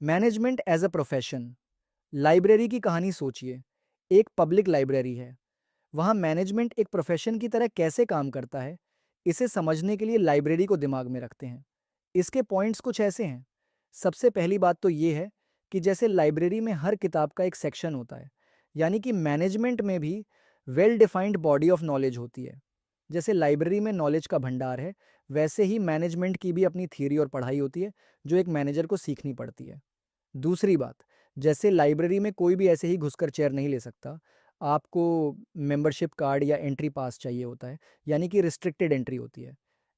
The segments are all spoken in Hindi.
Management as a profession. Library की कहानी सोचिए। एक पब्लिक लाइब्रेरी है। वहाँ मैनेजमेंट एक प्रोफेशन की तरह कैसे काम करता है, इसे समझने के लिए लाइब्रेरी को दिमाग में रखते हैं। इसके पॉइंट्स कुछ ऐसे हैं। सबसे पहली बात तो ये है कि जैसे लाइब्रेरी में हर किताब का एक सेक्शन होता है, यानी कि मैनेजमेंट में भी well defined body of knowledge होती है। जैसे लाइब्रेरी में नॉलेज का भंडार है, वैसे ही मैनेजमेंट की भी अपनी थियरी और पढ़ाई होती है, जो एक मैनेजर को सीखनी पड़ती है। दूसरी बात, जैसे लाइब्रेरी में कोई भी ऐसे ही घुसकर चेयर नहीं ले सकता। आपको मेंबरशिप कार्ड या एंट्री पास चाहिए होता है, यानी कि रिस्ट्रिक्टेड एंट्री होती है।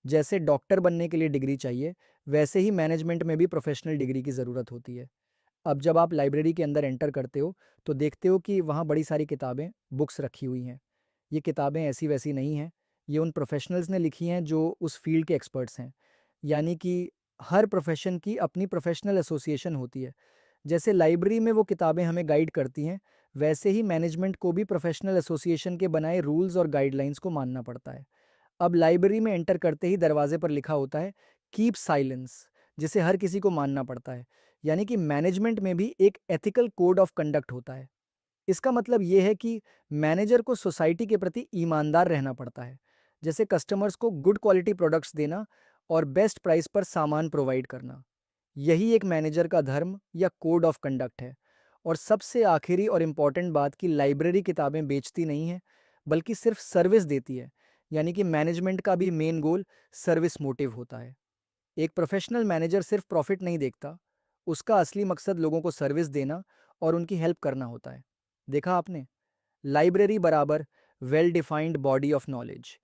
जैसे डॉक्टर बनने के लिए डिग्री चाहिए, वैसे ही मैनेजमेंट में भी प्रोफेशनल डिग्री की ज़रूरत होती है। अब जब आप लाइब्रेरी के अंदर एंटर करते हो, तो देखते हो कि वहाँ बड़ी सारी किताबें, बुक्स रखी हुई हैं। ये किताबें ऐसी वैसी नहीं हैं, ये उन प्रोफेशनल्स ने लिखी हैं जो उस फील्ड के एक्सपर्ट्स हैं। यानी कि हर प्रोफेशन की अपनी प्रोफेशनल एसोसिएशन होती है। जैसे लाइब्रेरी में वो किताबें हमें गाइड करती हैं, वैसे ही मैनेजमेंट को भी प्रोफेशनल एसोसिएशन के बनाए रूल्स और गाइडलाइंस को मानना पड़ता है। अब लाइब्रेरी में एंटर करते ही दरवाजे पर लिखा होता है कीप साइलेंस, जिसे हर किसी को मानना पड़ता है। यानी कि मैनेजमेंट में भी एक एथिकल कोड ऑफ कंडक्ट होता है। इसका मतलब ये है कि मैनेजर को सोसाइटी के प्रति ईमानदार रहना पड़ता है। जैसे कस्टमर्स को गुड क्वालिटी प्रोडक्ट्स देना और बेस्ट प्राइस पर सामान प्रोवाइड करना। यही एक मैनेजर का धर्म या कोड ऑफ कंडक्ट है। और सबसे आखिरी और इम्पॉर्टेंट बात कि लाइब्रेरी किताबें बेचती नहीं है, बल्कि सिर्फ सर्विस देती है। यानी कि मैनेजमेंट का भी मेन गोल सर्विस मोटिव होता है। एक प्रोफेशनल मैनेजर सिर्फ प्रॉफिट नहीं देखता, उसका असली मकसद लोगों को सर्विस देना और उनकी हेल्प करना होता है। देखा आपने? लाइब्रेरी बराबर well defined body of knowledge,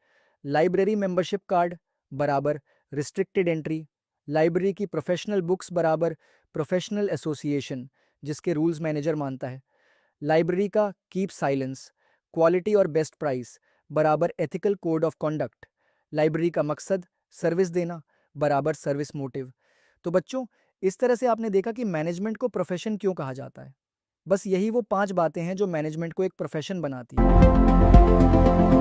library membership card बराबर रिस्ट्रिक्टेड एंट्री, लाइब्रेरी की प्रोफेशनल बुक्स बराबर प्रोफेशनल एसोसिएशन जिसके रूल्स मैनेजर मानता है, लाइब्रेरी का कीप साइलेंस, क्वालिटी और बेस्ट प्राइस बराबर ethical code of conduct, library का मकसद सर्विस देना बराबर सर्विस मोटिव। तो बच्चों, इस तरह से आपने देखा कि मैनेजमेंट को प्रोफेशन क्यों कहा जाता है। बस यही वो 5 बातें हैं जो मैनेजमेंट को एक प्रोफेशन बनाती है।